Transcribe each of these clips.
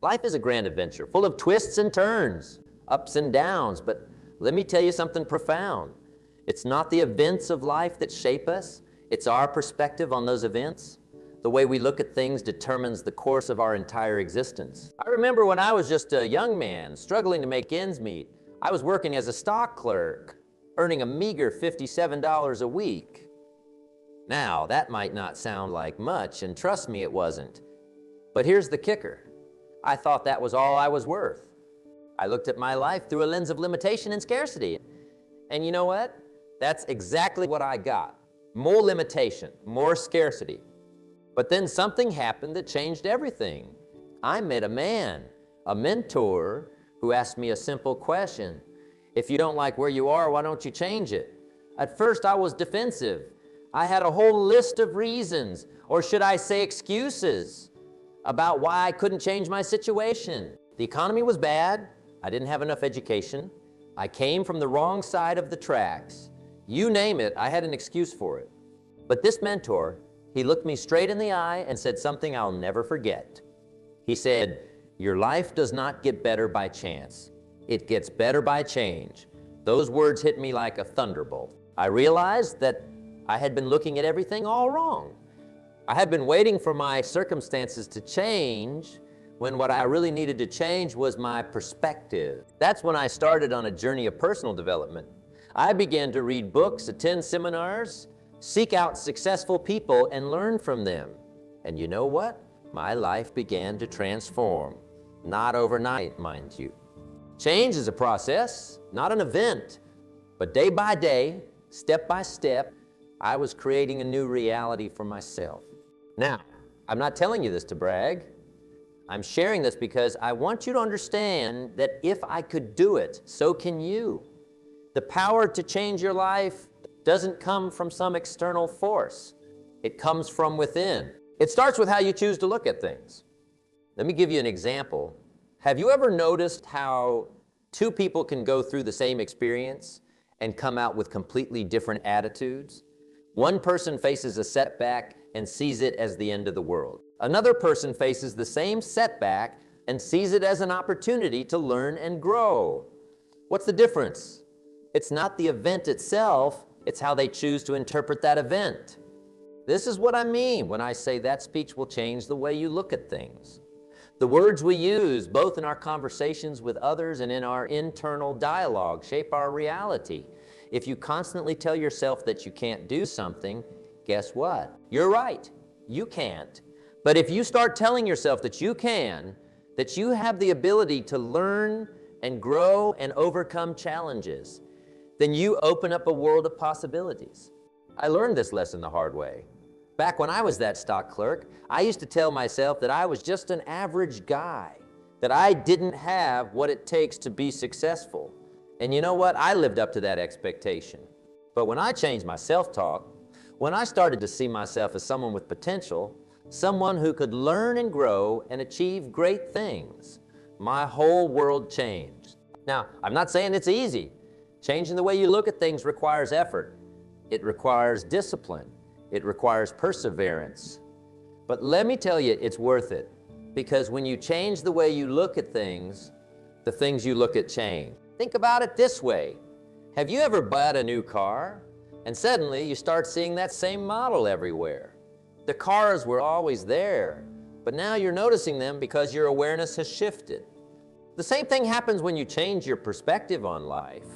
Life is a grand adventure, full of twists and turns, ups and downs, but let me tell you something profound. It's not the events of life that shape us, it's our perspective on those events. The way we look at things determines the course of our entire existence. I remember when I was just a young man, struggling to make ends meet. I was working as a stock clerk, earning a meager $57 a week. Now, that might not sound like much, and trust me, it wasn't. But here's the kicker. I thought that was all I was worth. I looked at my life through a lens of limitation and scarcity. And you know what? That's exactly what I got. More limitation, more scarcity. But then something happened that changed everything. I met a man, a mentor, who asked me a simple question. If you don't like where you are, why don't you change it? At first I was defensive. I had a whole list of reasons, or should I say excuses, about why I couldn't change my situation. The economy was bad. I didn't have enough education. I came from the wrong side of the tracks. You name it, I had an excuse for it. But this mentor, he looked me straight in the eye and said something I'll never forget. He said, "Your life does not get better by chance. It gets better by change." Those words hit me like a thunderbolt. I realized that I had been looking at everything all wrong. I had been waiting for my circumstances to change when what I really needed to change was my perspective. That's when I started on a journey of personal development. I began to read books, attend seminars, seek out successful people, and learn from them. And you know what? My life began to transform. Not overnight, mind you. Change is a process, not an event. But day by day, step by step, I was creating a new reality for myself. Now, I'm not telling you this to brag. I'm sharing this because I want you to understand that if I could do it, so can you. The power to change your life doesn't come from some external force. It comes from within. It starts with how you choose to look at things. Let me give you an example. Have you ever noticed how two people can go through the same experience and come out with completely different attitudes? One person faces a setback and sees it as the end of the world. Another person faces the same setback and sees it as an opportunity to learn and grow. What's the difference? It's not the event itself, it's how they choose to interpret that event. This is what I mean when I say that speech will change the way you look at things. The words we use, both in our conversations with others and in our internal dialogue, shape our reality. If you constantly tell yourself that you can't do something, guess what? You're right, you can't. But if you start telling yourself that you can, that you have the ability to learn and grow and overcome challenges, then you open up a world of possibilities. I learned this lesson the hard way. Back when I was that stock clerk, I used to tell myself that I was just an average guy, that I didn't have what it takes to be successful. And you know what? I lived up to that expectation. But when I changed my self-talk, when I started to see myself as someone with potential, someone who could learn and grow and achieve great things, my whole world changed. Now, I'm not saying it's easy. Changing the way you look at things requires effort. It requires discipline. It requires perseverance. But let me tell you, it's worth it. Because when you change the way you look at things, the things you look at change. Think about it this way. Have you ever bought a new car and suddenly you start seeing that same model everywhere? The cars were always there, but now you're noticing them because your awareness has shifted. The same thing happens when you change your perspective on life.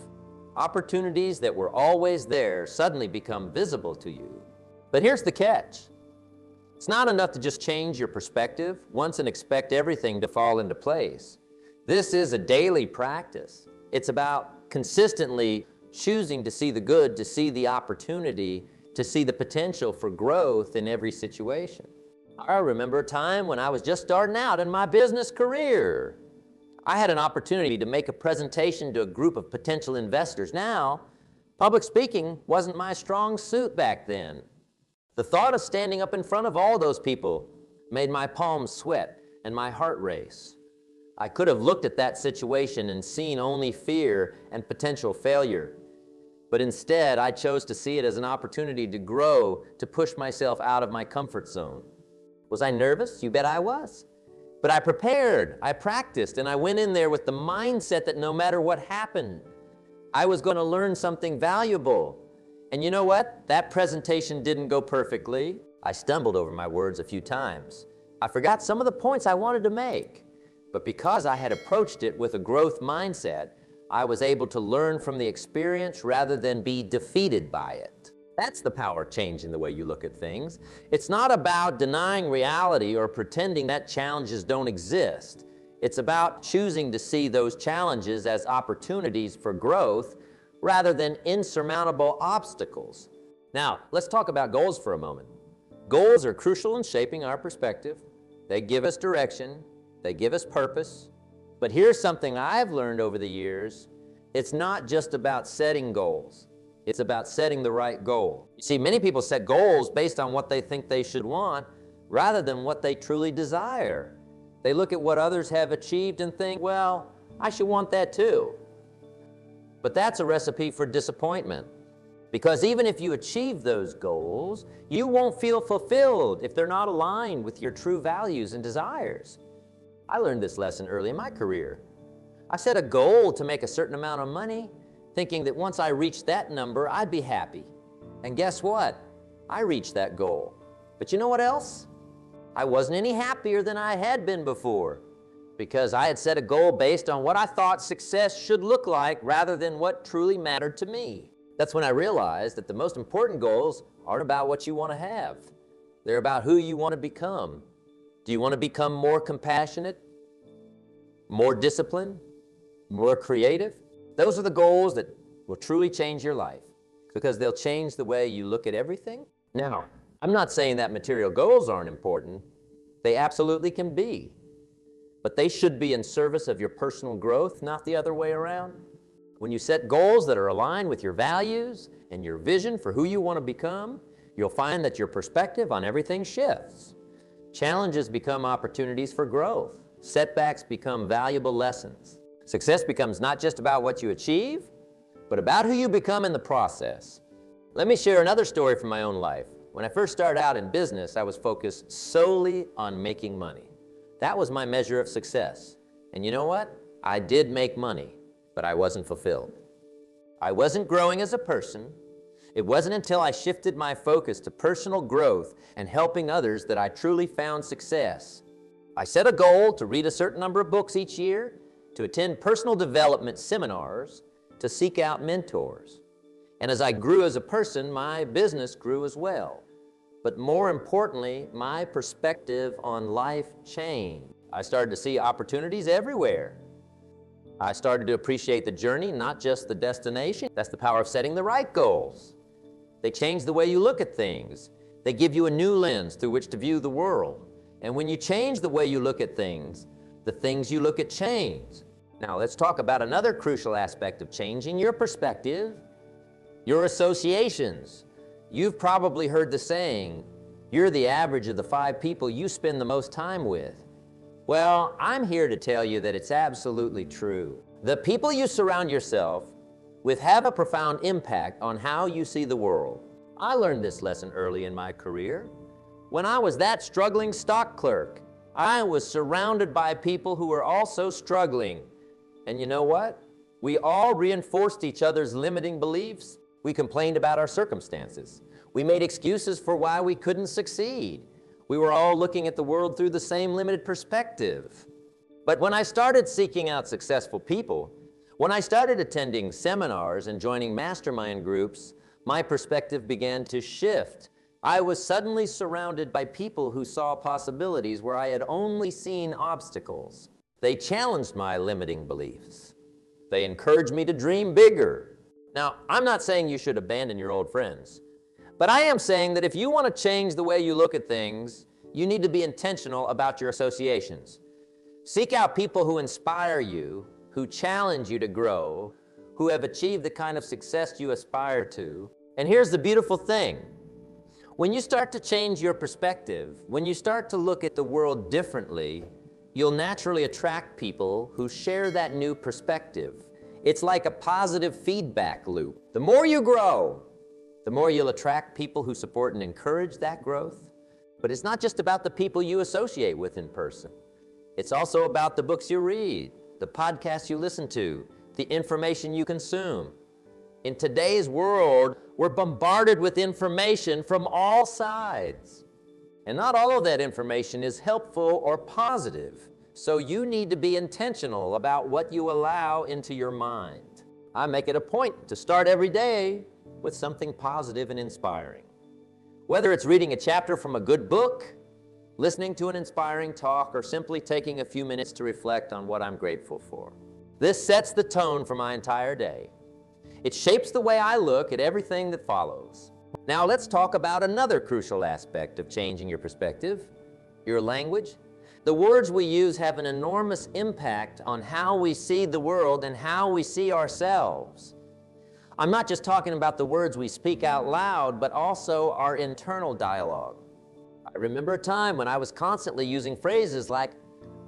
Opportunities that were always there suddenly become visible to you. But here's the catch. It's not enough to just change your perspective once and expect everything to fall into place. This is a daily practice. It's about consistently choosing to see the good, to see the opportunity, to see the potential for growth in every situation. I remember a time when I was just starting out in my business career. I had an opportunity to make a presentation to a group of potential investors. Now, public speaking wasn't my strong suit back then. The thought of standing up in front of all those people made my palms sweat and my heart race. I could have looked at that situation and seen only fear and potential failure. But instead, I chose to see it as an opportunity to grow, to push myself out of my comfort zone. Was I nervous? You bet I was. But I prepared, I practiced, and I went in there with the mindset that no matter what happened, I was going to learn something valuable. And you know what? That presentation didn't go perfectly. I stumbled over my words a few times. I forgot some of the points I wanted to make. But because I had approached it with a growth mindset, I was able to learn from the experience rather than be defeated by it. That's the power of changing the way you look at things. It's not about denying reality or pretending that challenges don't exist. It's about choosing to see those challenges as opportunities for growth rather than insurmountable obstacles. Now, let's talk about goals for a moment. Goals are crucial in shaping our perspective. They give us direction. They give us purpose. But here's something I've learned over the years. It's not just about setting goals. It's about setting the right goal. You see, many people set goals based on what they think they should want rather than what they truly desire. They look at what others have achieved and think, well, I should want that too. But that's a recipe for disappointment. Because even if you achieve those goals, you won't feel fulfilled if they're not aligned with your true values and desires. I learned this lesson early in my career. I set a goal to make a certain amount of money, thinking that once I reached that number, I'd be happy. And guess what? I reached that goal. But you know what else? I wasn't any happier than I had been before, because I had set a goal based on what I thought success should look like rather than what truly mattered to me. That's when I realized that the most important goals aren't about what you want to have. They're about who you want to become. Do you want to become more compassionate, more disciplined, more creative? Those are the goals that will truly change your life because they'll change the way you look at everything. Now, I'm not saying that material goals aren't important. They absolutely can be. But they should be in service of your personal growth, not the other way around. When you set goals that are aligned with your values and your vision for who you want to become, you'll find that your perspective on everything shifts. Challenges become opportunities for growth. Setbacks become valuable lessons. Success becomes not just about what you achieve, but about who you become in the process. Let me share another story from my own life. When I first started out in business, I was focused solely on making money. That was my measure of success. And you know what? I did make money, but I wasn't fulfilled. I wasn't growing as a person. It wasn't until I shifted my focus to personal growth and helping others that I truly found success. I set a goal to read a certain number of books each year, to attend personal development seminars, to seek out mentors. And as I grew as a person, my business grew as well. But more importantly, my perspective on life changed. I started to see opportunities everywhere. I started to appreciate the journey, not just the destination. That's the power of setting the right goals. They change the way you look at things. They give you a new lens through which to view the world. And when you change the way you look at things, the things you look at change. Now let's talk about another crucial aspect of changing your perspective, your associations. You've probably heard the saying, you're the average of the 5 people you spend the most time with. Well, I'm here to tell you that it's absolutely true. The people you surround yourself with have a profound impact on how you see the world. I learned this lesson early in my career. When I was that struggling stock clerk, I was surrounded by people who were also struggling. And you know what? We all reinforced each other's limiting beliefs. We complained about our circumstances. We made excuses for why we couldn't succeed. We were all looking at the world through the same limited perspective. But when I started seeking out successful people, when I started attending seminars and joining mastermind groups, my perspective began to shift. I was suddenly surrounded by people who saw possibilities where I had only seen obstacles. They challenged my limiting beliefs. They encouraged me to dream bigger. Now, I'm not saying you should abandon your old friends, but I am saying that if you want to change the way you look at things, you need to be intentional about your associations. Seek out people who inspire you, who challenge you to grow, who have achieved the kind of success you aspire to. And here's the beautiful thing. When you start to change your perspective, when you start to look at the world differently, you'll naturally attract people who share that new perspective. It's like a positive feedback loop. The more you grow, the more you'll attract people who support and encourage that growth. But it's not just about the people you associate with in person. It's also about the books you read, the podcasts you listen to, the information you consume. In today's world, we're bombarded with information from all sides. And not all of that information is helpful or positive. So you need to be intentional about what you allow into your mind. I make it a point to start every day with something positive and inspiring. Whether it's reading a chapter from a good book, listening to an inspiring talk, or simply taking a few minutes to reflect on what I'm grateful for. This sets the tone for my entire day. It shapes the way I look at everything that follows. Now let's talk about another crucial aspect of changing your perspective, your language. The words we use have an enormous impact on how we see the world and how we see ourselves. I'm not just talking about the words we speak out loud, but also our internal dialogue. I remember a time when I was constantly using phrases like,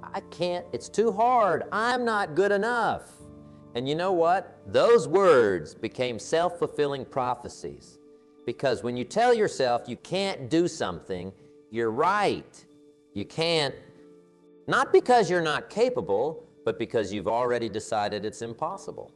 I can't, it's too hard, I'm not good enough. And you know what? Those words became self-fulfilling prophecies. Because when you tell yourself you can't do something, you're right. You can't, not because you're not capable, but because you've already decided it's impossible.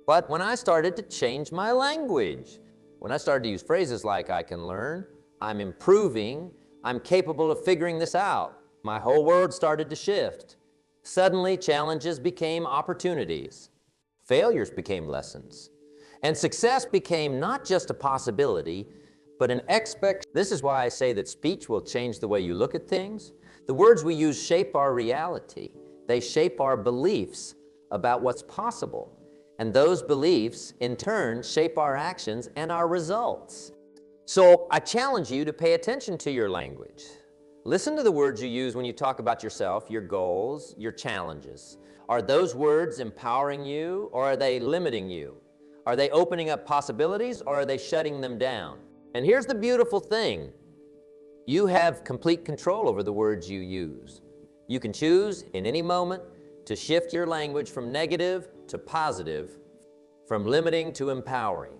But when I started to change my language, when I started to use phrases like I can learn, I'm improving, I'm capable of figuring this out, my whole world started to shift. Suddenly, challenges became opportunities. Failures became lessons. And success became not just a possibility, but an expectation. This is why I say that speech will change the way you look at things. The words we use shape our reality. They shape our beliefs about what's possible. And those beliefs, in turn, shape our actions and our results. So I challenge you to pay attention to your language. Listen to the words you use when you talk about yourself, your goals, your challenges. Are those words empowering you, or are they limiting you? Are they opening up possibilities, or are they shutting them down? And here's the beautiful thing. You have complete control over the words you use. You can choose in any moment to shift your language from negative to positive, from limiting to empowering.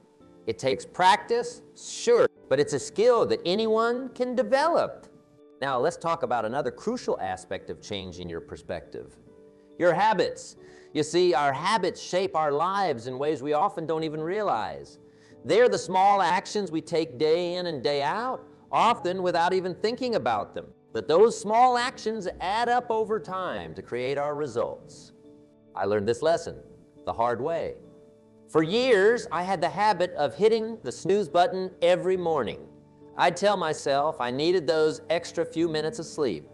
It takes practice, sure, but it's a skill that anyone can develop. Now let's talk about another crucial aspect of changing your perspective. Your habits. You see, our habits shape our lives in ways we often don't even realize. They're the small actions we take day in and day out, often without even thinking about them. But those small actions add up over time to create our results. I learned this lesson the hard way. For years, I had the habit of hitting the snooze button every morning. I'd tell myself I needed those extra few minutes of sleep.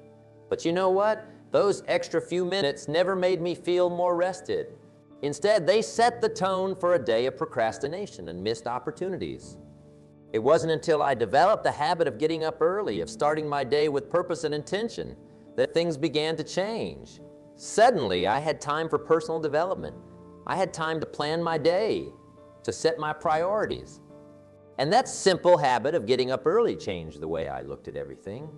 But you know what? Those extra few minutes never made me feel more rested. Instead, they set the tone for a day of procrastination and missed opportunities. It wasn't until I developed the habit of getting up early, of starting my day with purpose and intention, that things began to change. Suddenly, I had time for personal development. I had time to plan my day, to set my priorities. And that simple habit of getting up early changed the way I looked at everything.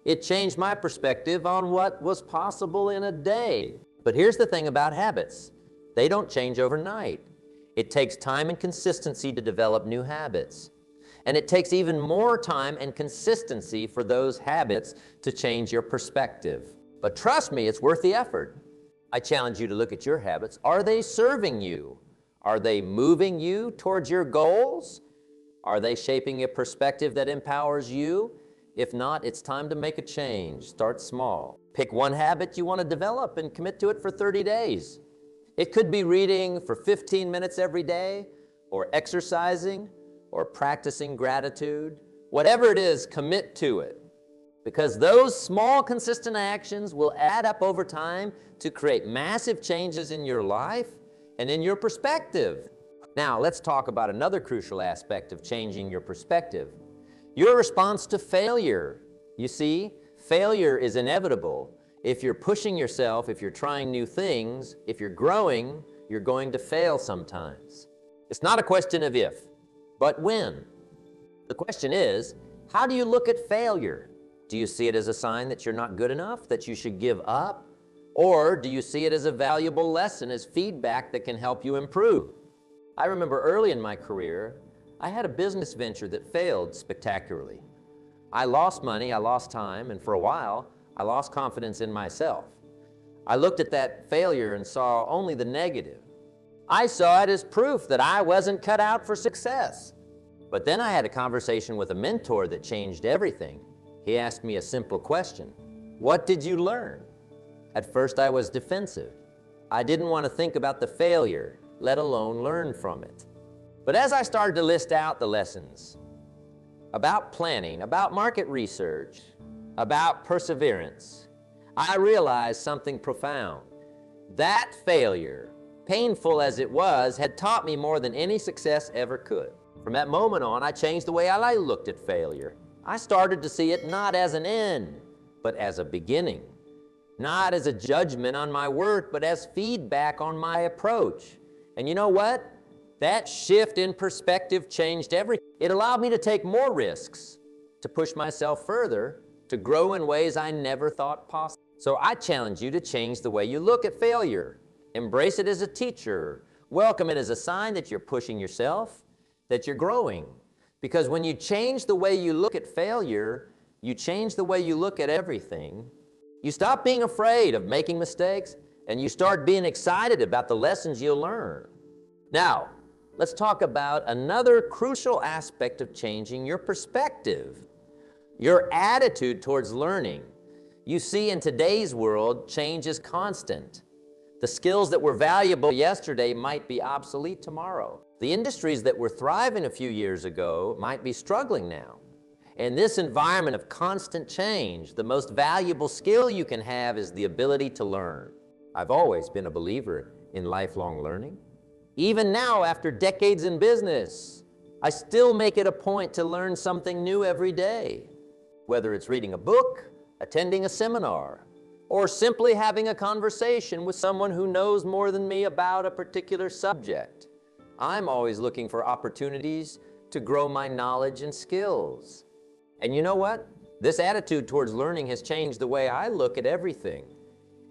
It changed my perspective on what was possible in a day. But here's the thing about habits. They don't change overnight. It takes time and consistency to develop new habits. And it takes even more time and consistency for those habits to change your perspective. But trust me, it's worth the effort. I challenge you to look at your habits. Are they serving you? Are they moving you towards your goals? Are they shaping a perspective that empowers you? If not, it's time to make a change. Start small. Pick one habit you want to develop and commit to it for 30 days. It could be reading for 15 minutes every day, or exercising, or practicing gratitude. Whatever it is, commit to it. Because those small, consistent actions will add up over time to create massive changes in your life and in your perspective. Now, let's talk about another crucial aspect of changing your perspective. Your response to failure. You see, failure is inevitable. If you're pushing yourself, if you're trying new things, if you're growing, you're going to fail sometimes. It's not a question of if, but when. The question is, how do you look at failure? Do you see it as a sign that you're not good enough, that you should give up? Or do you see it as a valuable lesson, as feedback that can help you improve? I remember early in my career, I had a business venture that failed spectacularly. I lost money, I lost time, and for a while, I lost confidence in myself. I looked at that failure and saw only the negative. I saw it as proof that I wasn't cut out for success. But then I had a conversation with a mentor that changed everything. He asked me a simple question. What did you learn? At first I was defensive. I didn't want to think about the failure, let alone learn from it. But as I started to list out the lessons about planning, about market research, about perseverance, I realized something profound. That failure, painful as it was, had taught me more than any success ever could. From that moment on, I changed the way I looked at failure. I started to see it not as an end, but as a beginning. Not as a judgment on my work, but as feedback on my approach. And you know what? That shift in perspective changed everything. It allowed me to take more risks, to push myself further, to grow in ways I never thought possible. So I challenge you to change the way you look at failure. Embrace it as a teacher. Welcome it as a sign that you're pushing yourself, that you're growing. Because when you change the way you look at failure, you change the way you look at everything. You stop being afraid of making mistakes, and you start being excited about the lessons you'll learn. Now, let's talk about another crucial aspect of changing your perspective, your attitude towards learning. You see, in today's world, change is constant. The skills that were valuable yesterday might be obsolete tomorrow. The industries that were thriving a few years ago might be struggling now. In this environment of constant change, the most valuable skill you can have is the ability to learn. I've always been a believer in lifelong learning. Even now, after decades in business, I still make it a point to learn something new every day. Whether it's reading a book, attending a seminar, or simply having a conversation with someone who knows more than me about a particular subject. I'm always looking for opportunities to grow my knowledge and skills. And you know what? This attitude towards learning has changed the way I look at everything.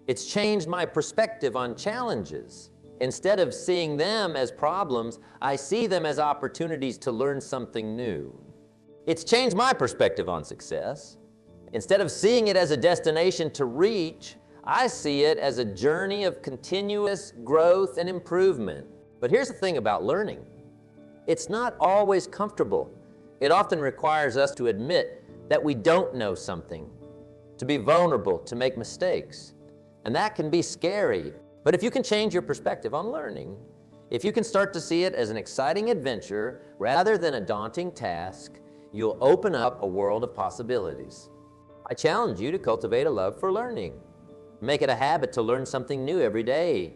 It's changed my perspective on challenges. Instead of seeing them as problems, I see them as opportunities to learn something new. It's changed my perspective on success. Instead of seeing it as a destination to reach, I see it as a journey of continuous growth and improvement. But here's the thing about learning. It's not always comfortable. It often requires us to admit that we don't know something, to be vulnerable, to make mistakes. And that can be scary. But if you can change your perspective on learning, if you can start to see it as an exciting adventure rather than a daunting task, you'll open up a world of possibilities. I challenge you to cultivate a love for learning. Make it a habit to learn something new every day,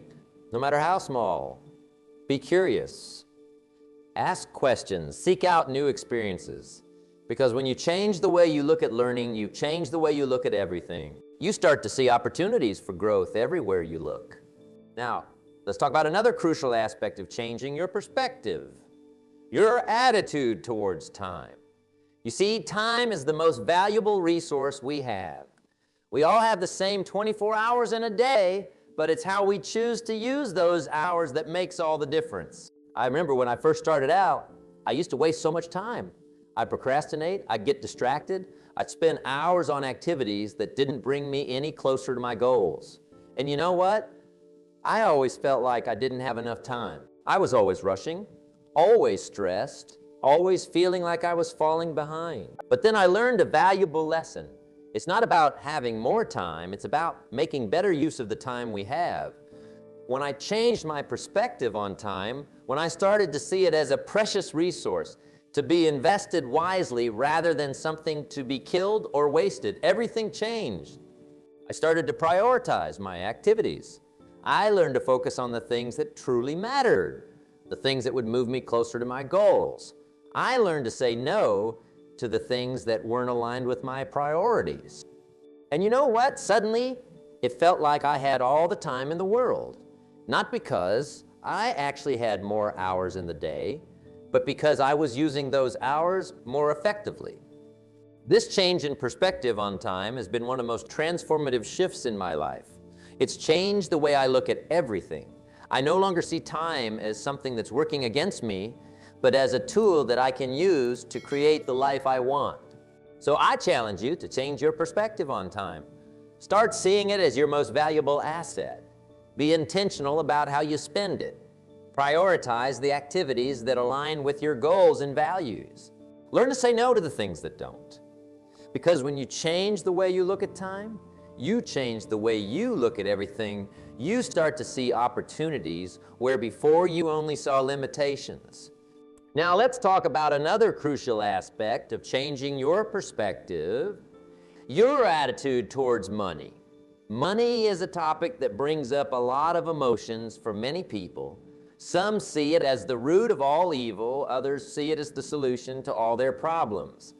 no matter how small. Be curious. Ask questions. Seek out new experiences. Because when you change the way you look at learning, you change the way you look at everything. You start to see opportunities for growth everywhere you look. Now, let's talk about another crucial aspect of changing your perspective, your attitude towards time. You see, time is the most valuable resource we have. We all have the same 24 hours in a day, but it's how we choose to use those hours that makes all the difference. I remember when I first started out, I used to waste so much time. I'd procrastinate, I'd get distracted, I'd spend hours on activities that didn't bring me any closer to my goals. And you know what? I always felt like I didn't have enough time. I was always rushing, always stressed, always feeling like I was falling behind. But then I learned a valuable lesson. It's not about having more time, it's about making better use of the time we have. When I changed my perspective on time, when I started to see it as a precious resource to be invested wisely rather than something to be killed or wasted, everything changed. I started to prioritize my activities. I learned to focus on the things that truly mattered, the things that would move me closer to my goals. I learned to say no to the things that weren't aligned with my priorities. And you know what? Suddenly, it felt like I had all the time in the world. Not because I actually had more hours in the day, but because I was using those hours more effectively. This change in perspective on time has been one of the most transformative shifts in my life. It's changed the way I look at everything. I no longer see time as something that's working against me, but as a tool that I can use to create the life I want. So I challenge you to change your perspective on time. Start seeing it as your most valuable asset. Be intentional about how you spend it. Prioritize the activities that align with your goals and values. Learn to say no to the things that don't. Because when you change the way you look at time, you change the way you look at everything. You start to see opportunities where before you only saw limitations. Now let's talk about another crucial aspect of changing your perspective, your attitude towards money. Money is a topic that brings up a lot of emotions for many people. Some see it as the root of all evil, others see it as the solution to all their problems.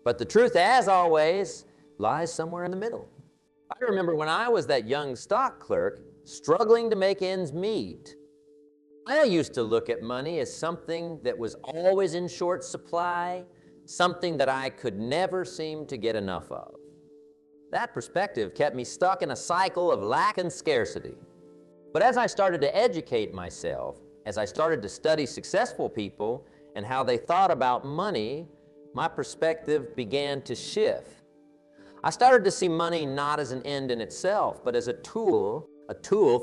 But the truth, as always, lies somewhere in the middle. I remember when I was that young stock clerk struggling to make ends meet. I used to look at money as something that was always in short supply, something that I could never seem to get enough of. That perspective kept me stuck in a cycle of lack and scarcity. But as I started to educate myself, as I started to study successful people and how they thought about money, my perspective began to shift. I started to see money not as an end in itself, but as a tool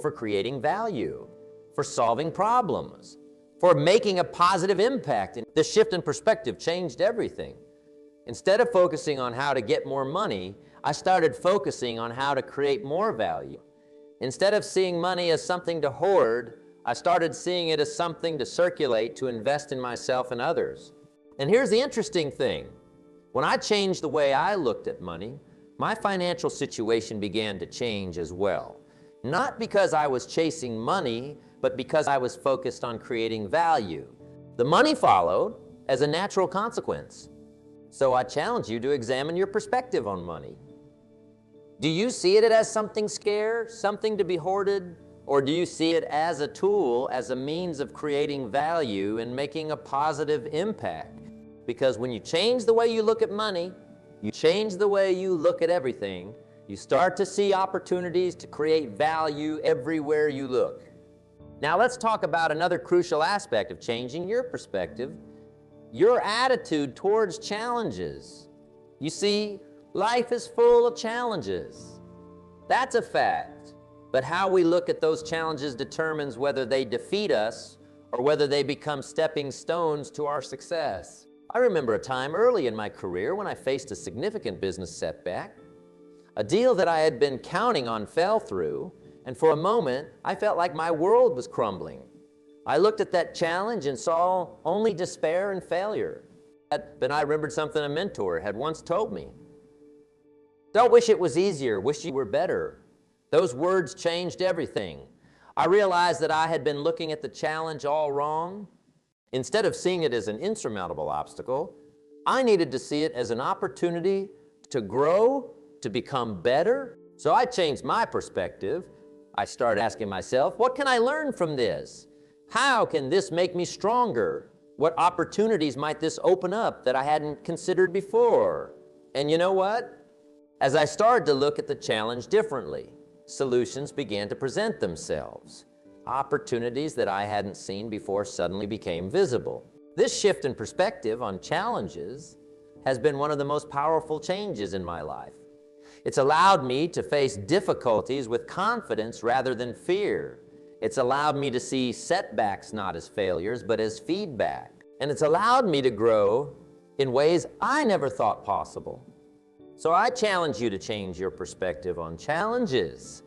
for creating value, for solving problems, for making a positive impact. And this shift in perspective changed everything. Instead of focusing on how to get more money, I started focusing on how to create more value. Instead of seeing money as something to hoard, I started seeing it as something to circulate, to invest in myself and others. And here's the interesting thing. When I changed the way I looked at money, my financial situation began to change as well. Not because I was chasing money, but because I was focused on creating value. The money followed as a natural consequence. So I challenge you to examine your perspective on money. Do you see it as something scarce, something to be hoarded, or do you see it as a tool, as a means of creating value and making a positive impact? Because when you change the way you look at money, you change the way you look at everything, you start to see opportunities to create value everywhere you look. Now let's talk about another crucial aspect of changing your perspective, your attitude towards challenges. You see, life is full of challenges. That's a fact. But how we look at those challenges determines whether they defeat us or whether they become stepping stones to our success. I remember a time early in my career when I faced a significant business setback. A deal that I had been counting on fell through, and for a moment, I felt like my world was crumbling. I looked at that challenge and saw only despair and failure. But I remembered something a mentor had once told me. Don't wish it was easier, wish you were better. Those words changed everything. I realized that I had been looking at the challenge all wrong. Instead of seeing it as an insurmountable obstacle, I needed to see it as an opportunity to grow, to become better. So I changed my perspective. I started asking myself, what can I learn from this? How can this make me stronger? What opportunities might this open up that I hadn't considered before? And you know what? As I started to look at the challenge differently, solutions began to present themselves. Opportunities that I hadn't seen before suddenly became visible. This shift in perspective on challenges has been one of the most powerful changes in my life. It's allowed me to face difficulties with confidence rather than fear. It's allowed me to see setbacks not as failures, but as feedback. And it's allowed me to grow in ways I never thought possible. So I challenge you to change your perspective on challenges.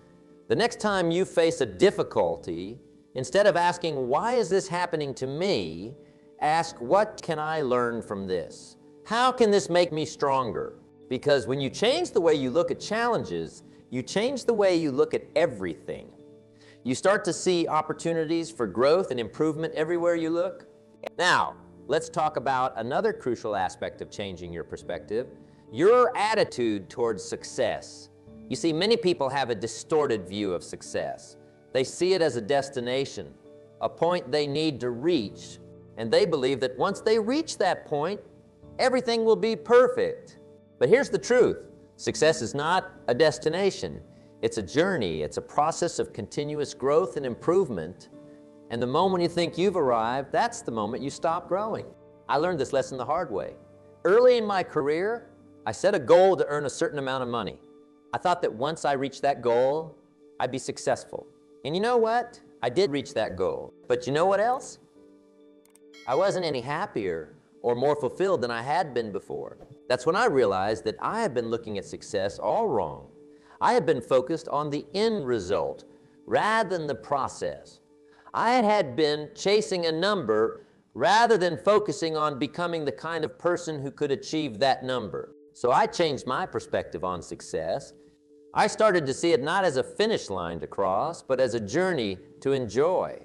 The next time you face a difficulty, instead of asking, why is this happening to me? Ask, what can I learn from this? How can this make me stronger? Because when you change the way you look at challenges, you change the way you look at everything. You start to see opportunities for growth and improvement everywhere you look. Now, let's talk about another crucial aspect of changing your perspective, your attitude towards success. You see, many people have a distorted view of success. They see it as a destination, a point they need to reach, and they believe that once they reach that point, everything will be perfect. But here's the truth. Success is not a destination. It's a journey. It's a process of continuous growth and improvement. And the moment you think you've arrived, that's the moment you stop growing. I learned this lesson the hard way. Early in my career, I set a goal to earn a certain amount of money. I thought that once I reached that goal, I'd be successful. And you know what? I did reach that goal. But you know what else? I wasn't any happier or more fulfilled than I had been before. That's when I realized that I had been looking at success all wrong. I had been focused on the end result rather than the process. I had been chasing a number rather than focusing on becoming the kind of person who could achieve that number. So I changed my perspective on success. I started to see it not as a finish line to cross, but as a journey to enjoy.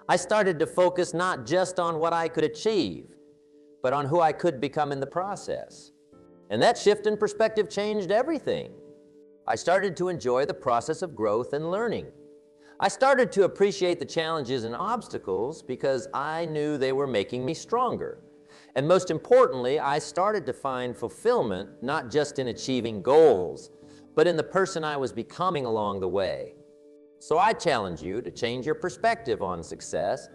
I started to focus not just on what I could achieve, but on who I could become in the process. And that shift in perspective changed everything. I started to enjoy the process of growth and learning. I started to appreciate the challenges and obstacles because I knew they were making me stronger. And most importantly, I started to find fulfillment not just in achieving goals, but in the person I was becoming along the way. So I challenge you to change your perspective on success.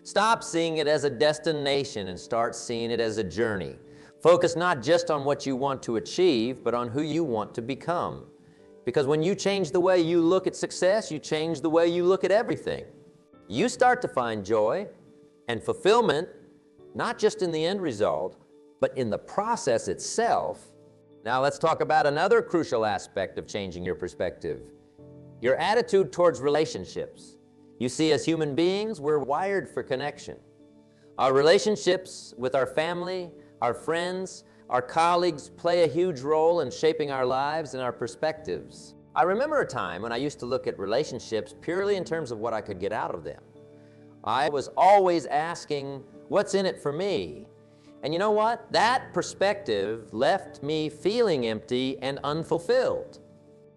Stop seeing it as a destination and start seeing it as a journey. Focus not just on what you want to achieve, but on who you want to become. Because when you change the way you look at success, you change the way you look at everything. You start to find joy and fulfillment, not just in the end result, but in the process itself. Now let's talk about another crucial aspect of changing your perspective. Your attitude towards relationships. You see, as human beings, we're wired for connection. Our relationships with our family, our friends, our colleagues play a huge role in shaping our lives and our perspectives. I remember a time when I used to look at relationships purely in terms of what I could get out of them. I was always asking, what's in it for me? And you know what? That perspective left me feeling empty and unfulfilled.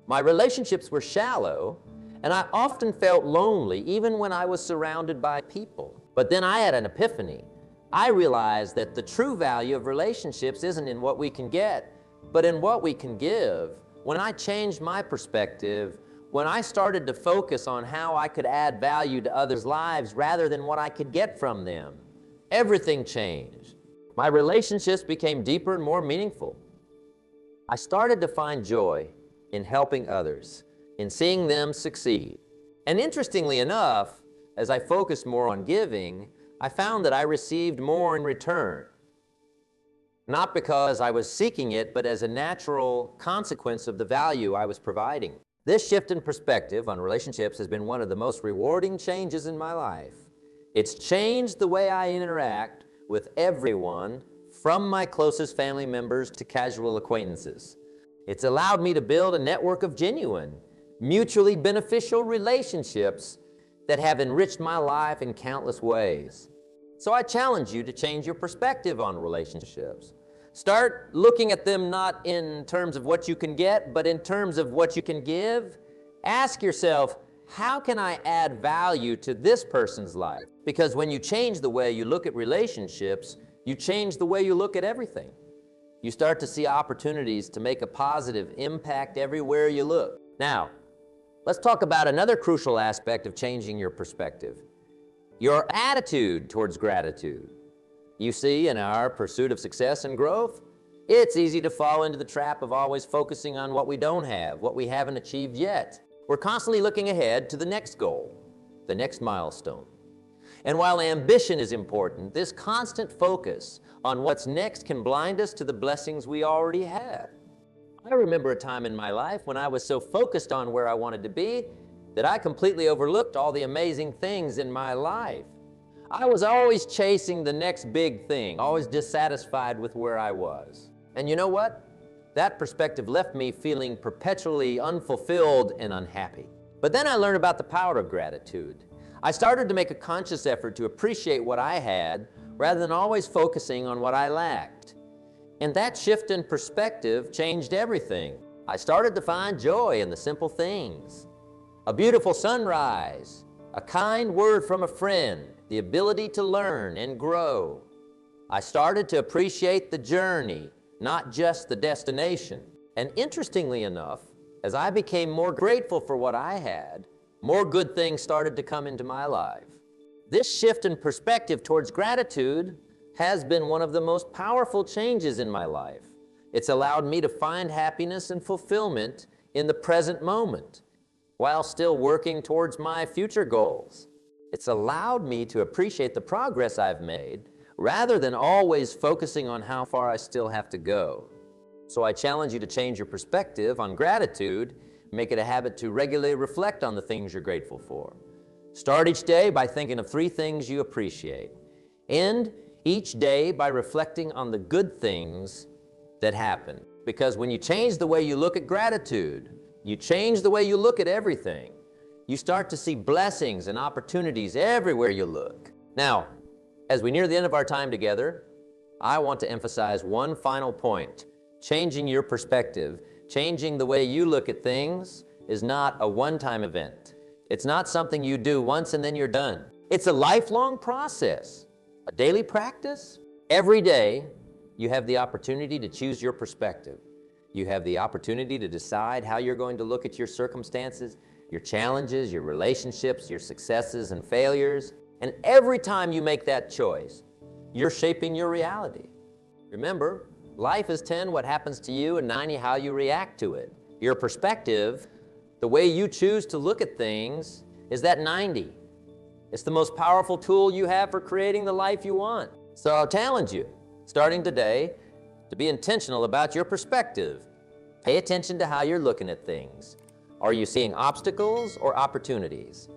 My relationships were shallow, and I often felt lonely even when I was surrounded by people. But then I had an epiphany. I realized that the true value of relationships isn't in what we can get, but in what we can give. When I changed my perspective, when I started to focus on how I could add value to others' lives rather than what I could get from them, everything changed. My relationships became deeper and more meaningful. I started to find joy in helping others, in seeing them succeed. And interestingly enough, as I focused more on giving, I found that I received more in return. Not because I was seeking it, but as a natural consequence of the value I was providing. This shift in perspective on relationships has been one of the most rewarding changes in my life. It's changed the way I interact with everyone, from my closest family members to casual acquaintances. It's allowed me to build a network of genuine, mutually beneficial relationships that have enriched my life in countless ways. So I challenge you to change your perspective on relationships. Start looking at them not in terms of what you can get, but in terms of what you can give. Ask yourself, how can I add value to this person's life? Because when you change the way you look at relationships, you change the way you look at everything. You start to see opportunities to make a positive impact everywhere you look. Now, let's talk about another crucial aspect of changing your perspective. Your attitude towards gratitude. You see, in our pursuit of success and growth, it's easy to fall into the trap of always focusing on what we don't have, what we haven't achieved yet. We're constantly looking ahead to the next goal, the next milestone. And while ambition is important, this constant focus on what's next can blind us to the blessings we already have. I remember a time in my life when I was so focused on where I wanted to be that I completely overlooked all the amazing things in my life. I was always chasing the next big thing, always dissatisfied with where I was. And you know what? That perspective left me feeling perpetually unfulfilled and unhappy. But then I learned about the power of gratitude. I started to make a conscious effort to appreciate what I had rather than always focusing on what I lacked. And that shift in perspective changed everything. I started to find joy in the simple things. A beautiful sunrise, a kind word from a friend, the ability to learn and grow. I started to appreciate the journey, not just the destination. And interestingly enough, as I became more grateful for what I had, more good things started to come into my life. This shift in perspective towards gratitude has been one of the most powerful changes in my life. It's allowed me to find happiness and fulfillment in the present moment while still working towards my future goals. It's allowed me to appreciate the progress I've made rather than always focusing on how far I still have to go. So I challenge you to change your perspective on gratitude, make it a habit to regularly reflect on the things you're grateful for. Start each day by thinking of 3 things you appreciate. End each day by reflecting on the good things that happen. Because when you change the way you look at gratitude, you change the way you look at everything. You start to see blessings and opportunities everywhere you look. Now, as we near the end of our time together, I want to emphasize one final point. Changing your perspective, changing the way you look at things is not a one-time event. It's not something you do once and then you're done. It's a lifelong process, a daily practice. Every day, you have the opportunity to choose your perspective. You have the opportunity to decide how you're going to look at your circumstances, your challenges, your relationships, your successes and failures. And every time you make that choice, you're shaping your reality. Remember, life is 10 what happens to you and 90 how you react to it. Your perspective, the way you choose to look at things, is that 90. It's the most powerful tool you have for creating the life you want. So I'll challenge you, starting today, to be intentional about your perspective. Pay attention to how you're looking at things. Are you seeing obstacles or opportunities?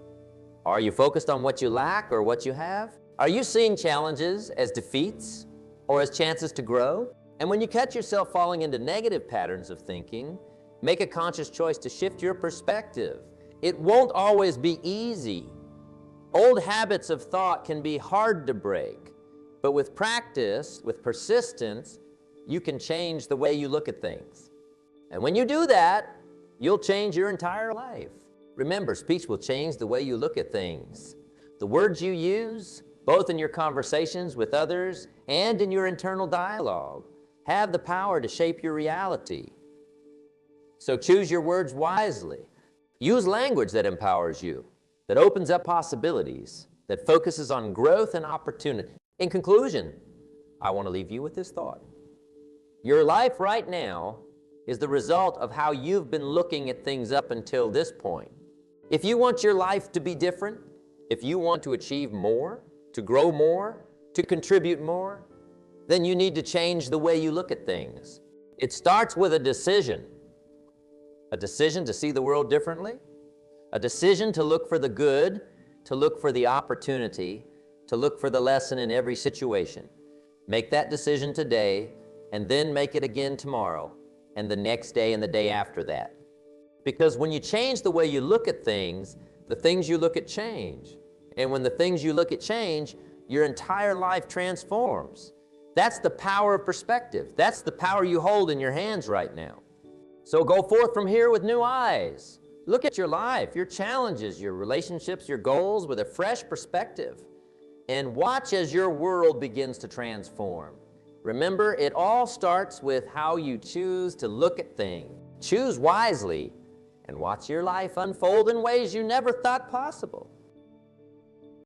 Are you focused on what you lack or what you have? Are you seeing challenges as defeats or as chances to grow? And when you catch yourself falling into negative patterns of thinking, make a conscious choice to shift your perspective. It won't always be easy. Old habits of thought can be hard to break, but with practice, with persistence, you can change the way you look at things. And when you do that, you'll change your entire life. Remember, speech will change the way you look at things. The words you use, both in your conversations with others and in your internal dialogue, have the power to shape your reality. So choose your words wisely. Use language that empowers you, that opens up possibilities, that focuses on growth and opportunity. In conclusion, I want to leave you with this thought. Your life right now is the result of how you've been looking at things up until this point. If you want your life to be different, if you want to achieve more, to grow more, to contribute more, then you need to change the way you look at things. It starts with a decision to see the world differently, a decision to look for the good, to look for the opportunity, to look for the lesson in every situation. Make that decision today, and then make it again tomorrow, and the next day and the day after that. Because when you change the way you look at things, the things you look at change. And when the things you look at change, your entire life transforms. That's the power of perspective. That's the power you hold in your hands right now. So go forth from here with new eyes. Look at your life, your challenges, your relationships, your goals with a fresh perspective. And watch as your world begins to transform. Remember, it all starts with how you choose to look at things. Choose wisely and watch your life unfold in ways you never thought possible.